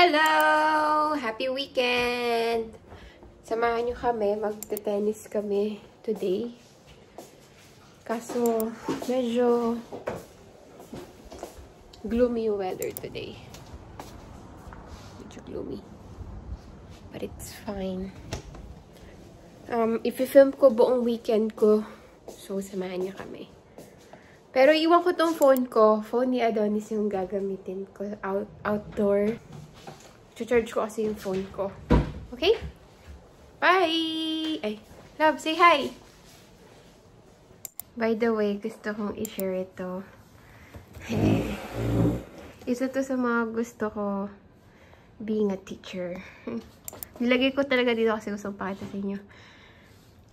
Hello! Happy weekend! Samahan nyo kami. Magte-tennis kami today. Kaso, medyo gloomy yung weather today. Medyo gloomy. But it's fine. Ipi-film ko buong weekend ko. So, samahan nyo kami. Pero iwan ko tong phone ko. Phone ni Adonis yung gagamitin ko outdoor. Charge ko kasi yung phone ko. Okay? Bye! Ay, love, say hi! By the way, gusto kong i-share ito. Hey. Isa to sa mga gusto ko being a teacher. Nilagay ko talaga dito kasi gusto kong pakita sa inyo.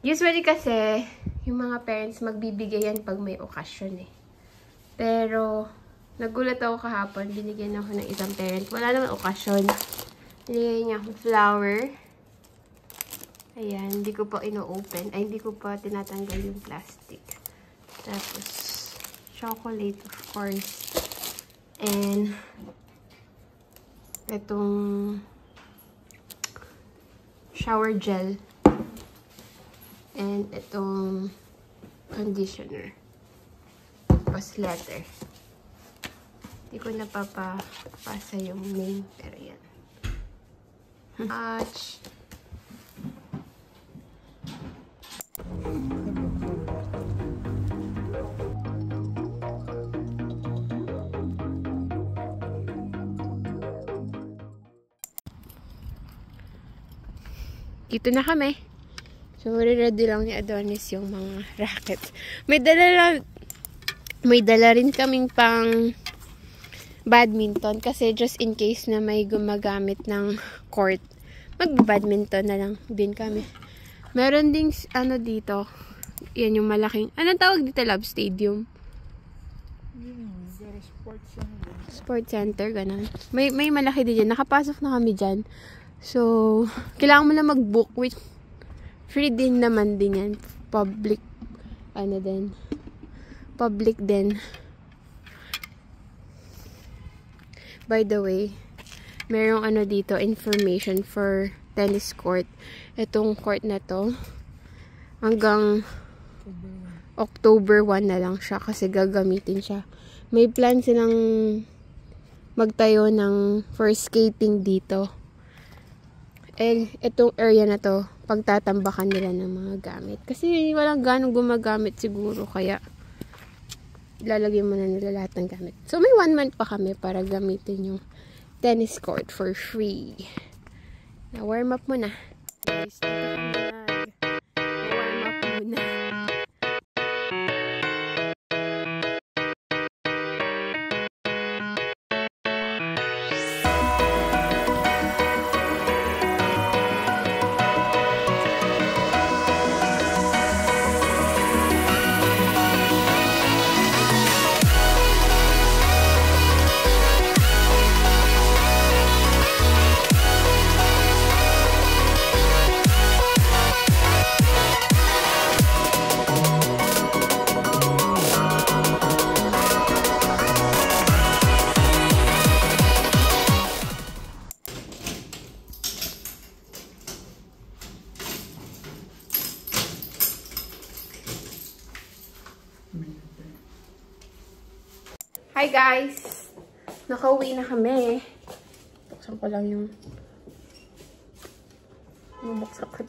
Usually kasi, yung mga parents magbibigay yan pag may okasyon eh. Pero, nagulat ako kahapon, binigyan ako ng isang parent. Wala naman okasyon. Binigyan niya akong flower. Ayan, hindi ko pa ino-open. Ay, hindi ko pa tinatanggal yung plastic. Tapos, chocolate, of course. And, itong shower gel. And, itong conditioner. Tapos, letter. Hindi ko napapasa yung name, pero yan. Touch. Dito na kami. So, ready lang ni Adonis yung mga rackets. May dala rin kaming pang badminton kasi just in case na may gumagamit ng court, mag-badminton na lang din kami. Meron ding ano dito, yan yung malaking, anong tawag dito, Love? Stadium? Sports center, ganun. May malaki din dyan. Nakapasok na kami dyan. So, kailangan mo na mag-book with free din naman din yan. Public, ano din. Public din. By the way, merong ano dito, information for tennis court. Itong court na to, hanggang October 1 na lang siya kasi gagamitin siya. May plan silang magtayo ng for skating dito. Eh, itong area na to, pagtatambakan nila ng mga gamit. Kasi walang ganong gumagamit siguro, kaya lalagyan mo na nila lahat ng gamit. So, may 1 month pa kami para gamitin yung tennis court for free. Na warm up muna. Guys, dito kami warm up muna. Hi guys! Nakauwi na kami. Buksan ko lang yung mabuksan ko.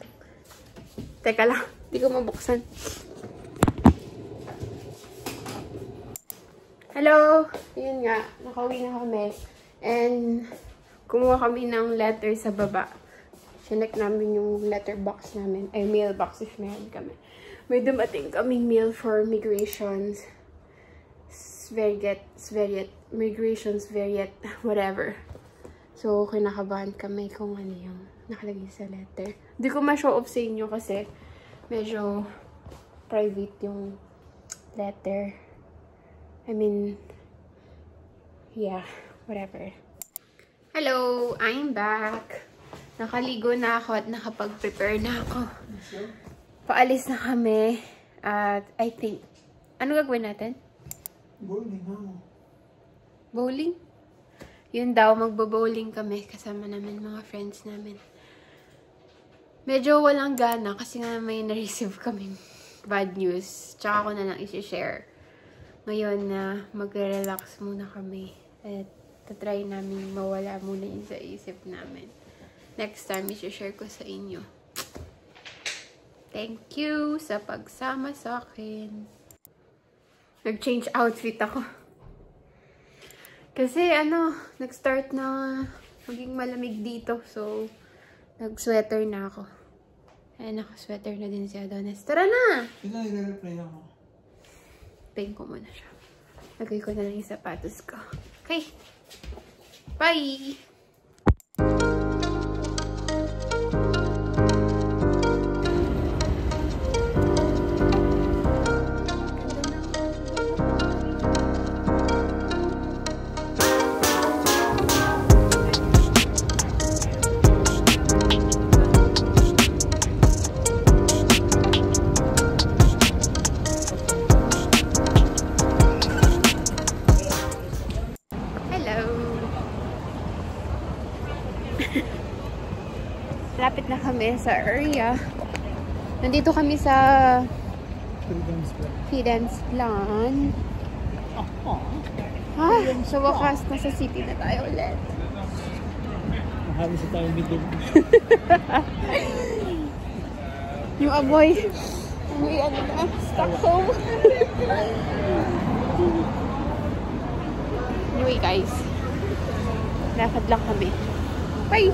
Teka lang, hindi ko mabuksan. Hello! Yun nga, nakauwi na kami. And kumuha kami ng letter sa baba. Sinek namin yung letterbox namin. Ay, mailbox if meron kami. May dumating kaming mail for migrations. Migrations, whatever. So, kinakabahan kami kung ano yung nakalagay sa letter. Hindi ko ma-show off sa inyo kasi medyo private yung letter. I mean, yeah, whatever. Hello, I'm back. Nakaligo na ako at nakapag-prepare na ako. Paalis na kami. At I think, ano gagawin natin? Bowling, ha? Bowling? Yun daw, magbo-bowling kami kasama namin mga friends namin. Medyo walang gana kasi nga may na-receive kaming bad news. Tsaka ko na lang isi-share. Ngayon na magre-relax muna kami. At tatry namin mawala muna yun sa isip namin. Next time, isi-share ko sa inyo. Thank you sa pagsama sa akin. Nag-change outfit ako. Kasi nag-start na maging malamig dito. So, nag-sweater na ako. Ayan, naka-sweater na din si Adonis. Tara na! Nag-reply ako. Pain ko muna siya. Lagay ko na lang yung sapatos ko. Okay. Bye! Lapit na kami sa area. Nandito kami sa Freedom's Plan. Sa wakas, nasa city na tayo ulit. Mahabi sa tayo middle. Yung aboy, stuck home. Anyway guys, lakad lang kami. Bye!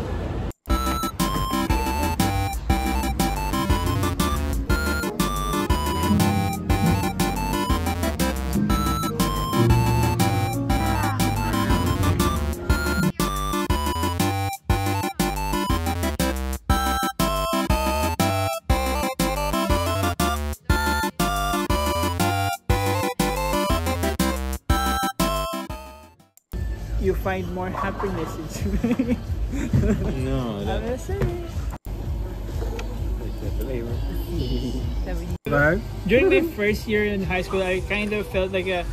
You find more happiness in swimming. No, that's during my first year in high school, I kind of felt like a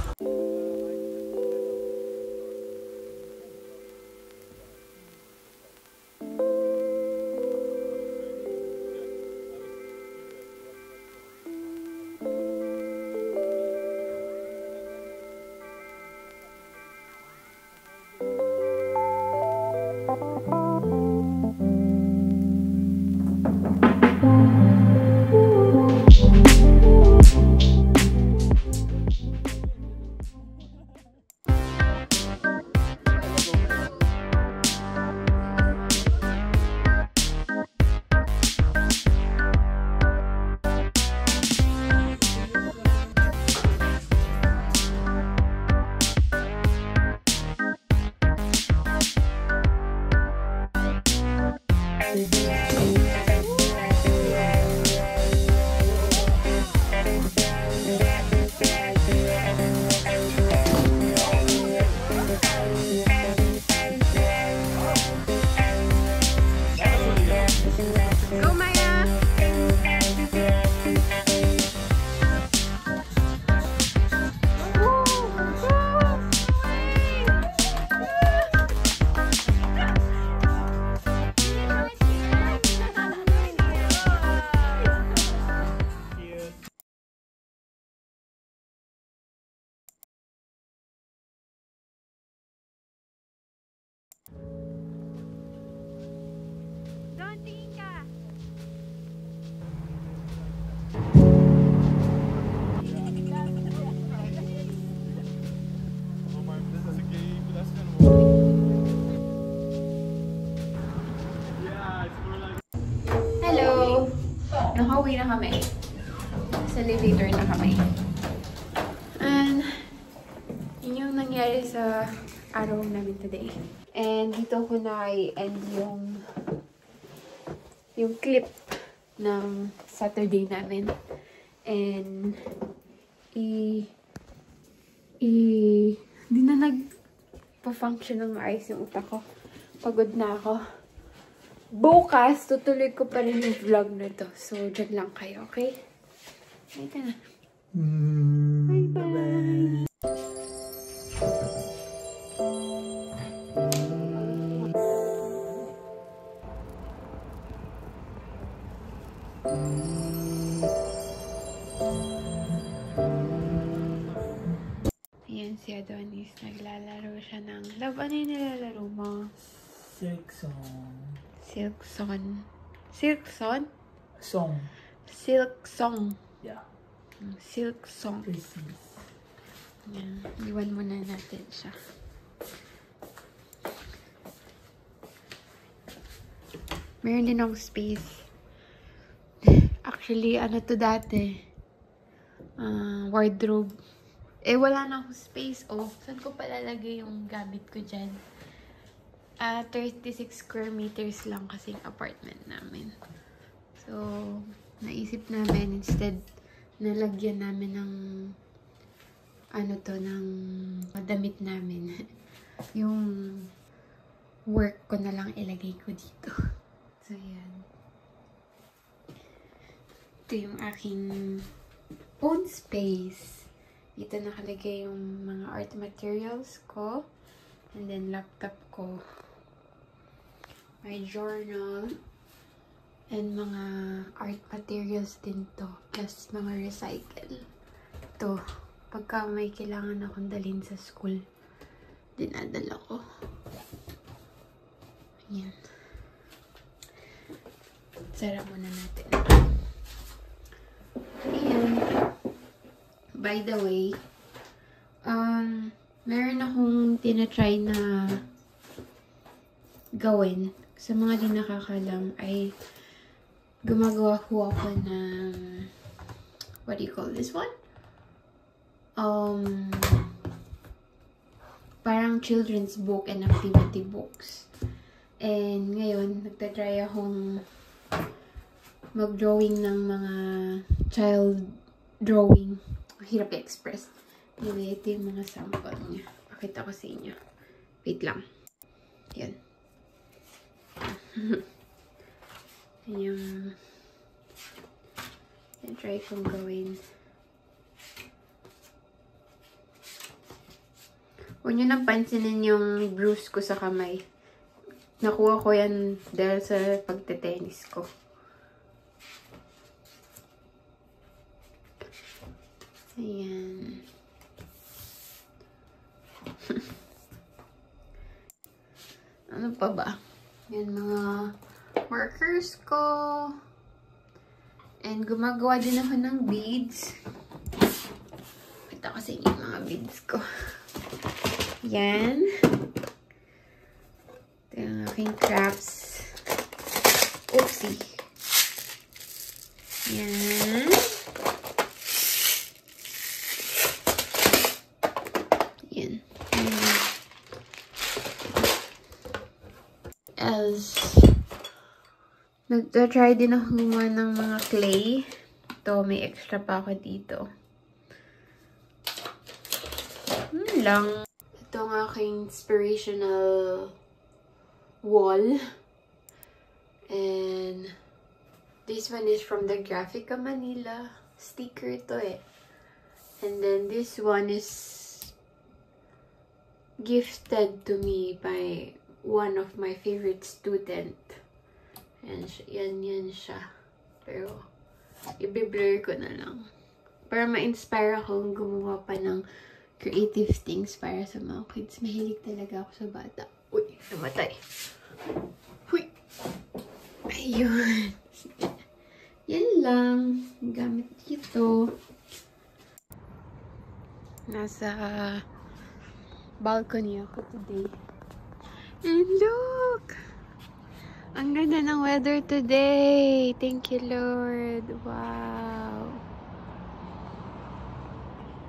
Nakauwi na kami. Sa elevator na kami. And, yun yung nangyari sa araw namin today. And dito ko na i-end yung clip ng Saturday namin. And, di na nagpa-function ng maayos yung utak ko. Pagod na ako. Bukas, tutuloy ko pa rin yung vlog na to. So, dyan lang kayo, okay? Bye ka na. Bye-bye! Ayan si Adonis. Naglalaro siya ng... Love, ano yung nilalaro mo? Silksong. Silkson. Silkson? Song. Silk song. Yeah. Silk song. Precis. Yan. Iwan muna natin siya. Meron din akong space. Actually, ano to dati? Wardrobe. Wala na akong space. Saan ko palalagay yung gamit ko dyan? 36 square meters lang kasing apartment namin. So, naisip namin instead nalagyan namin ng ng damit namin. Yung work ko na lang ilagay ko dito. So, yan. Ito yung aking own space. Dito nakalagay yung mga art materials ko. And then, laptop ko. My journal. And mga art materials din to. Plus, mga recycle. Ito. Pagka may kailangan akong dalhin sa school, dinadala ko. Ayan. Sara muna natin. Ayan. By the way, meron akong tinatry na gawin. Sa mga di nakakalam ay gumagawa ko ako ng what do you call this one? Parang children's book and activity books. And ngayon, nagtatry akong mag-drawing ng mga child drawing. Hirap i-express. Anyway, ito yung mga sample niya. Pakita ko sa inyo. Wait lang. Yan. Yung try kong gawin. Huwag nyo nang pansinin yung bruise ko sa kamay. Nakuha ko yan dahil sa pagte-tennis ko. Ayan. Ano pa ba? Yan mga markers ko. And gumagawa din ako ng beads. Kita ko sa inyo yung mga beads ko. Yan. Ito yung aking crafts. Oopsie. Yan. Yan. Else, nag-try din ako gumawa ng mga clay. Ito, may extra pa ako dito. Lang. Ito ang aking inspirational wall. And this one is from the Graphica Manila. Sticker ito eh. And then this one is gifted to me by one of my favorite student. And yan siya. Pero i-blur ko na lang. Para ma-inspire akong gumawa pa ng creative things para sa mga kids. Mahilig talaga ako sa bata. Uy, namatay. Huy! Ayun. Yan lang. Gamit dito. Nasa balcony ako today. And look! Ang ganda ng weather today. Thank you, Lord. Wow.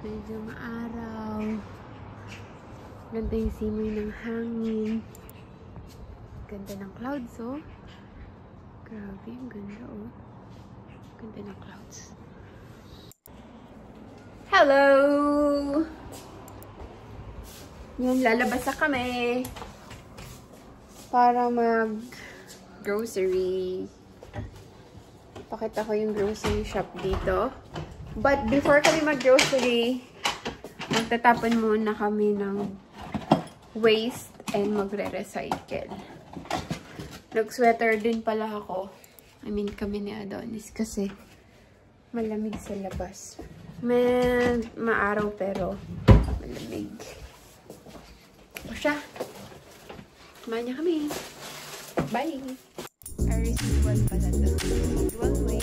Medyo maaraw. Ganda yung simoy ng hangin. Ganda ng clouds, oh. Grabe, ang ganda, oh. Ganda ng clouds. Hello! Yan, lalabas na kami. Para mag-grocery. Pakita ko yung grocery shop dito. But before kami mag-grocery, magtatapon muna kami ng waste and magre-recycle. Nag-sweater din pala ako. I mean, kami ni Adonis kasi malamig sa labas. Maaraw pero Malamig. O siya. Kumain niya kami. Bye! A residual pala to. Residual way.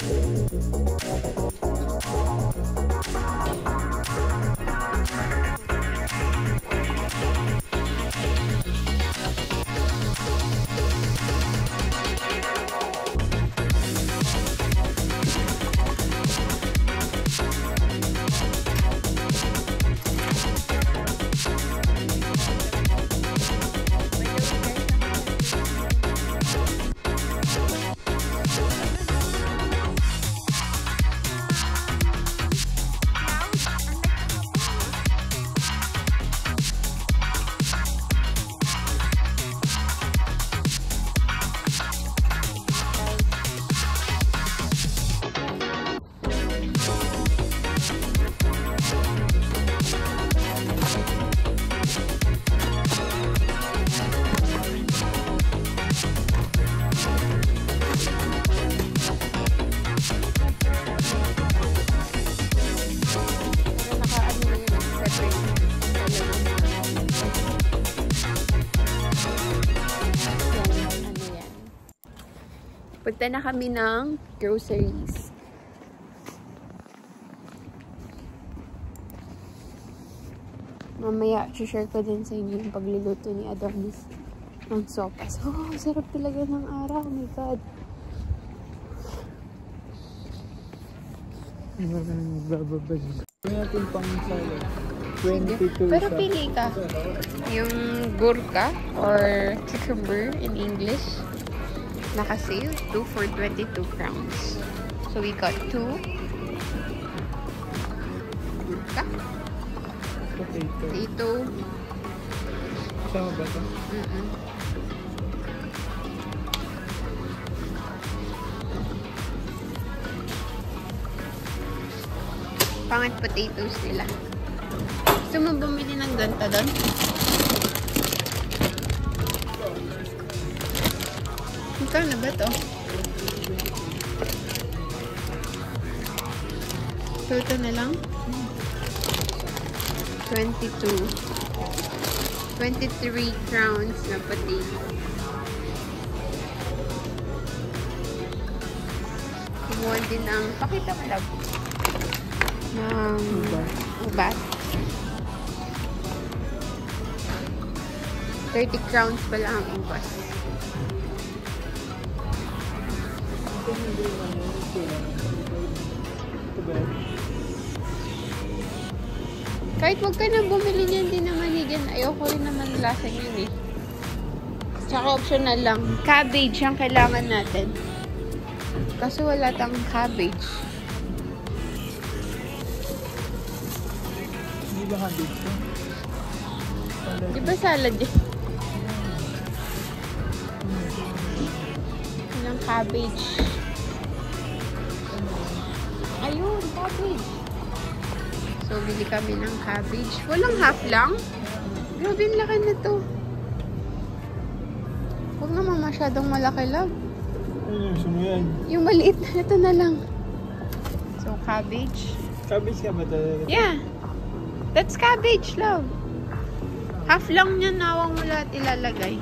Punta na kami ng groceries. Mamaya, share ko din sa inyo yung pagluluto ni Adonis ng sopas. Oh, sarap talaga ng araw. Oh my God. Bababag. May natin pang salad. 22 Pero pili ka. Yung gurka or cucumber in English. Naka-sale. 2 for 22 crowns. So we got 2. Gurka. Potato. Sama ba ito? Pangit potatoes nila. Gusto mo bumili ng ganito doon? Magkano ba to? So ito na lang? 22. 23 crowns na potato. Kumuha din ang pakita mo lang. Ng ubas. 30 crowns pala ang ubas. Kahit wag ka na bumili niyan, din naman yan. Ayoko rin naman lasa niyan eh. Tsaka optional lang. Cabbage ang kailangan natin. Kasi wala tang cabbage. Hindi ba cabbage ko? Di ba salad yun? Walang cabbage. Ayun, cabbage. So, bili kami ng cabbage. Walang half lang. Grabe, ang laki na to. Huwag naman masyadong malaki lang. Ano yung yan? Yung maliit na ito na lang. So, cabbage. Cabbage ka ba talaga? Yeah. That's cabbage, love. Half lang yan, nawang mo lahat ilalagay.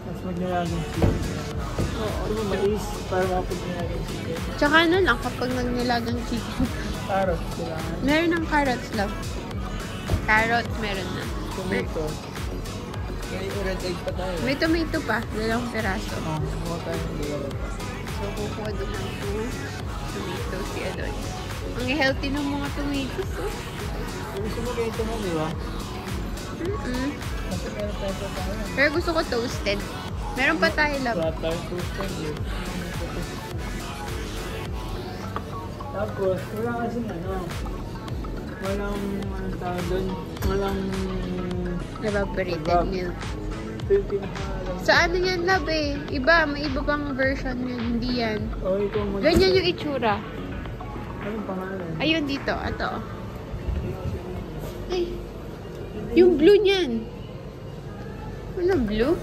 Mas magnilagang chicken. Oo. Ano mais para mapag nilagang chicken? Tsaka ano lang, kapag nagnilagang chicken. Carrot kailangan. Meron ng carrots, love. Carrots, meron na. Tomato. May red egg pa tayo. May tomato pa, 2 piraso. Kuha tayo ng dalawa pa. So, kukuha din ng 2 tomatoes si Adonis. Ang healthy ng mga tomatoes, oh. Gusto mo kayo ito mo, di ba? Kasi meron tayo pa tayo. Pero gusto ko toasted. Meron pa tayo, love. Wala tayong toasted eh. Tapos, wala kasing ano. Walang, ano tawag doon? Walang Evaporated milk. Philippine lang. Sa ano yan, love eh? Iba, may iba pang version yun. Hindi yan. Oh, ikaw mo. Ganyan yung itsura. Anong pangalan? Ayun dito, ito. Ay, yung blue niyan. Ano blue?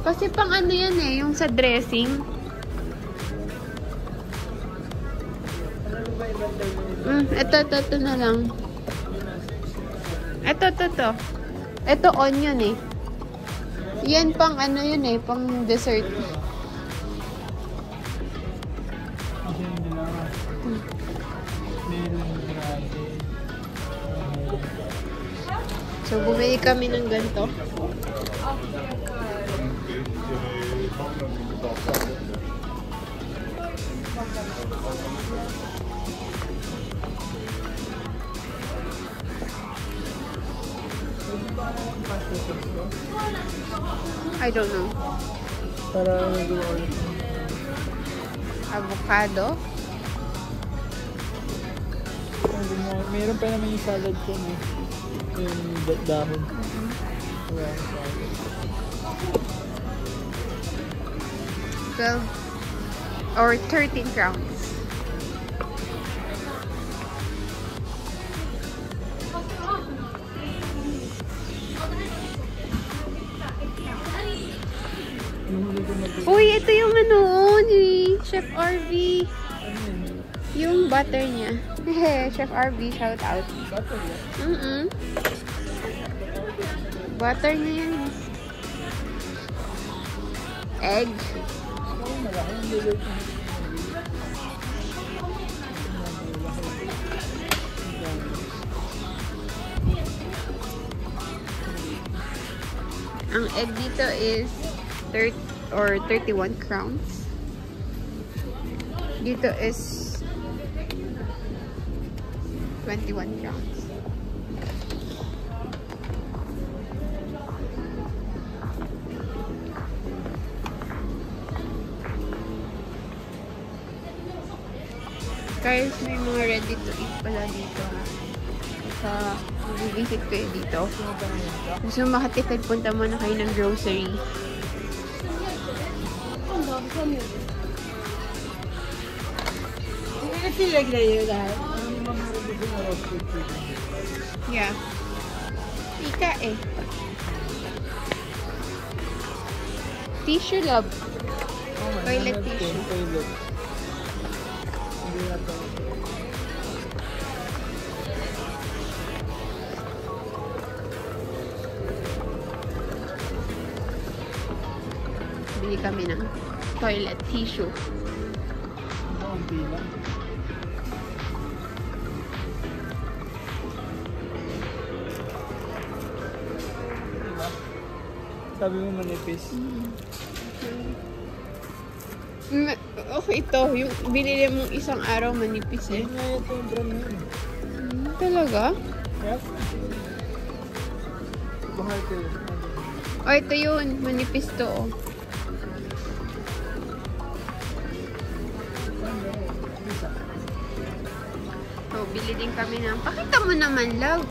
Kasi pang ano yan eh, yung sa dressing. Ano ba ibang term nito? Ito na lang. Ito. Ito onion eh. Yan pang ano yun eh, pang dessert. Kasi hindi lang. Meron grabe. So, bumili kami ng ganito. I don't know. Para nagawa ulit. Avocado. Meron pa naman yung salad ko, no? Yung dahon. 12 or 13 crowns. Uy, ito yung ano ni Chef RV. Yung butter niya. Chef RV, shout out. Butter yan? Butter niya yan. Egg. Ang egg dito is 30 or 31 crowns. Dito is 21 crowns. Guys, may mga ready to eat pala dito ha. Sa visit ko dito. Gusto makatipid, punta muna kayo ng grocery. Yeah. Ika eh. Tissue love. Toilet tissue. Toilet. Hindi na to. Bili kami ng toilet tissue. Ang pila. Diba? Sabi mo manipis. Okay, ito. Yung binili mong isang araw manipis eh. Ayun nga ito yung brand na yun. Talaga? Yep. Bahal ko yun. Oh, ito yun. Manipis to oh. So, bili din kami ng... Pakita mo naman, love.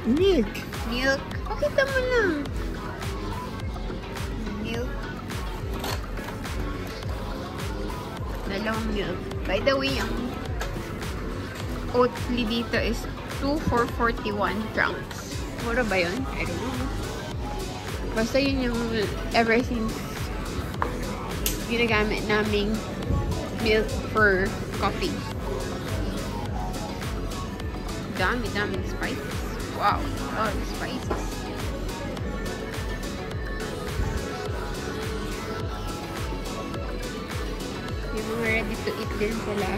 Milk! Milk. Pakita mo lang. Milk. Dalawang milk. By the way, ang Oatly dito is 2 for 41 crowns. Mura ba yun? I don't know. Basta yun yung ever since ginagamit naming milk for coffee. Daming spices. Wow, all the spices. Yung mga ready to eat din sila.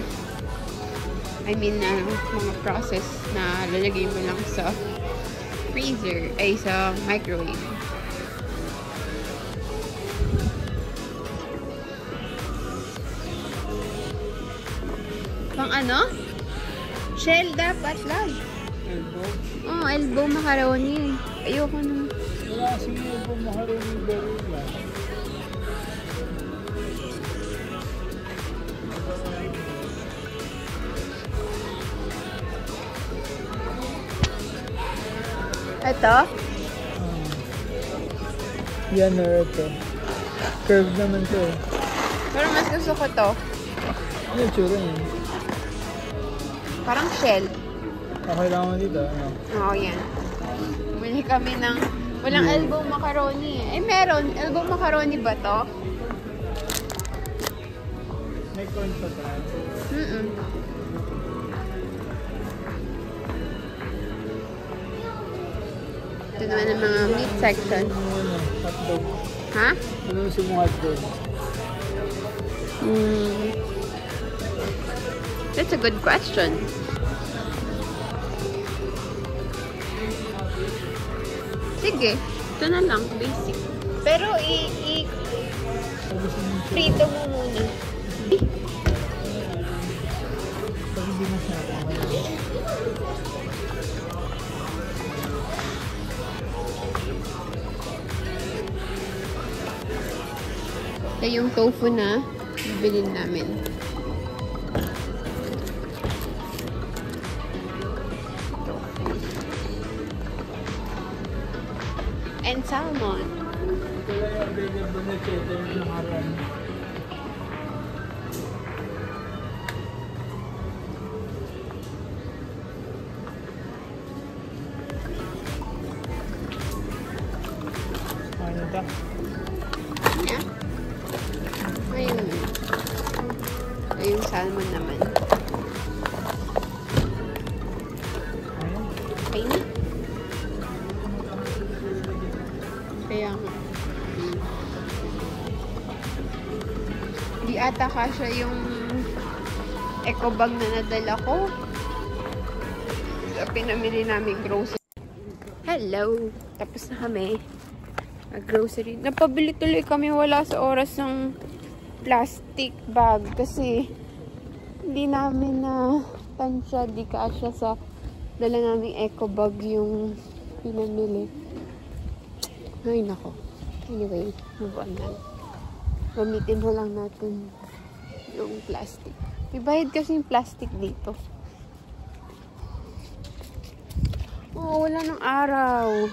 I mean, mga process na lalagay mo lang sa freezer, ay sa microwave. Pang ano? Shell dapat lang. Elbow? Oh, elbow macaroni. Ayoko na. Wala kasing elbow macaroni very lang. Ito? Yan or ito. Curved naman to eh. Pero mas gusto ko to. Ano yung tsura niya? Parang shell. Okay lang ako dito, ano? Oo, yan. Bumili kami ng... Walang elbow macaroni eh. Eh, meron. Elbow macaroni ba to? May corn pa tayo. Ito naman ang mga meat section. Hotdog. Ha? Ano si mo hotdog? That's a good question. Sige, ito na lang, basic. Pero prito mo muna. Pag hindi masyado. Ito yung tofu na bibilin namin. And salmon. Ito lang yung available na cheddar ng haran. Ano ba? Yeah. Ayun. Ayun, salmon naman. Ayun. Okay na. Kaya nga. Di ata kasya yung eco bag na nadala ko. Sa pinamili namin grocery. Hello! Tapos na kami. Grocery. Napabili tuloy kami, wala sa oras ng plastic bag kasi hindi namin na tansya, di kasya sa dala naming eco bag yung pinamili. Ay nako. Anyway, move on na. Gamitin mo lang natin yung plastic. May bayad kasi yung plastic dito. Oh, wala ng araw.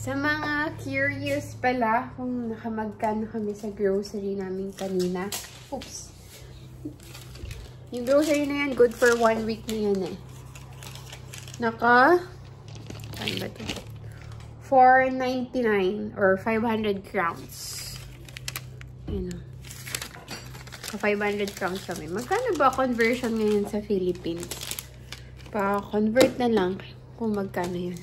Sa mga curious pala kung nakamagkano kami sa grocery namin kanina. Oops. Yung grocery na yan, good for 1 week na yan eh. Naka, saan ba ito? 499 or 500 crowns. Ayun o. 500 crowns kami. Magkano ba conversion ngayon sa Philippines? Pa-convert na lang kung magkano yun.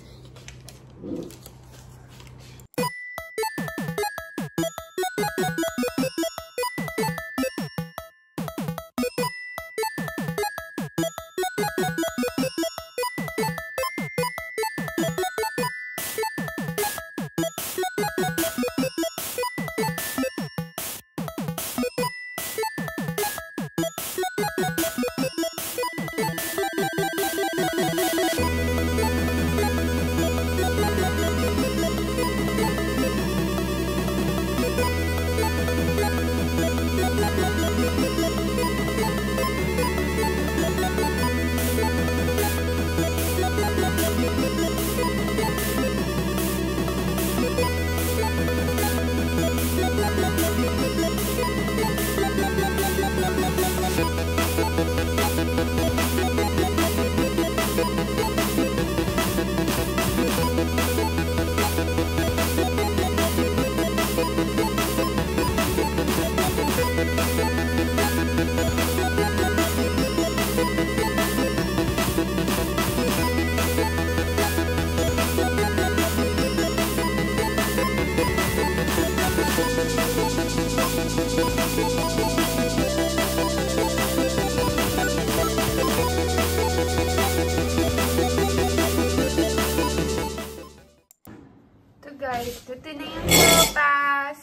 Guys, ito na yung sopas.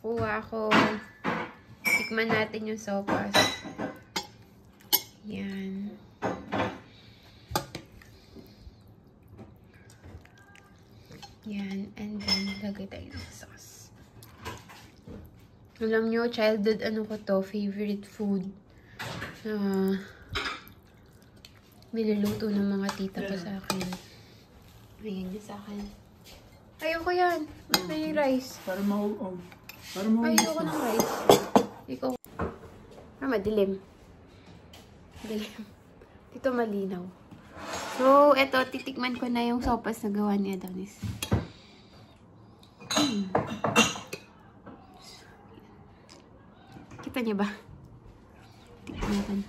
Kuha ko. Tikman natin yung sopas. Yan. Yan. And then, lagay tayo ng sauce. Alam nyo, childhood, ano ko to, favorite food. Niluluto ng mga tita ko sa akin. Ayan yun sa akin. Ayoko yan. May rice. Para mahulog. Ayoko ng rice. Ikaw. Madilim. Madilim. Dito malinaw. So, eto, titikman ko na yung sopas na gawa ni Adonis. Kita niya ba? Tignan natin.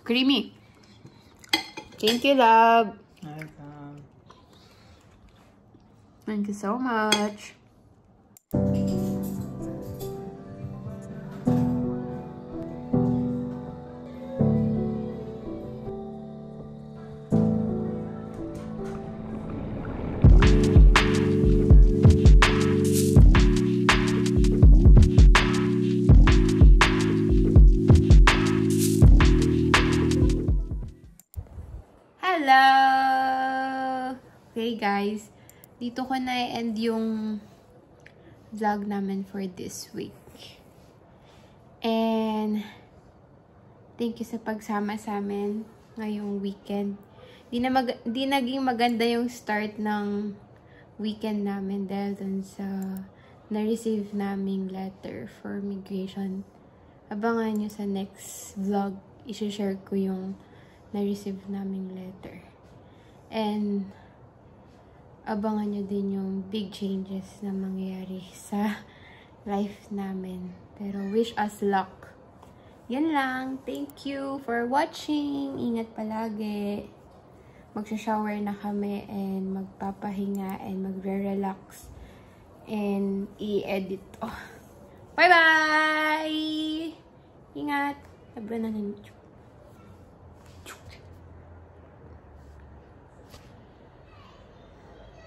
Creamy. Thank you, love. Welcome. Thank you so much. Hello! Okay guys, dito ko na i-end yung vlog namin for this week. And thank you sa pagsama sa amin ngayong weekend. Di naging maganda yung start ng weekend namin dahil dun sa na-receive naming letter for migration. Abangan nyo sa next vlog. I-share ko yung na-receive naming letter. And abangan nyo din yung big changes na mangyayari sa life namin. Pero wish us luck. Yan lang. Thank you for watching. Ingat palagi. Magsha-shower na kami and magpapahinga and magre-relax and i-edit. Oh. Bye-bye! Ingat! Sabra na ninyo.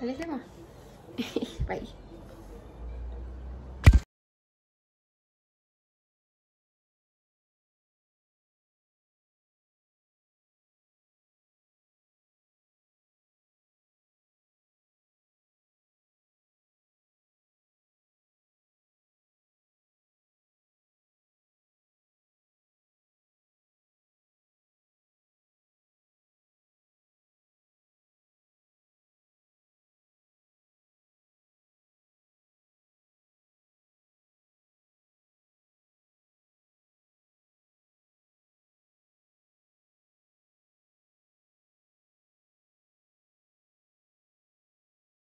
Alisin mo. Bye.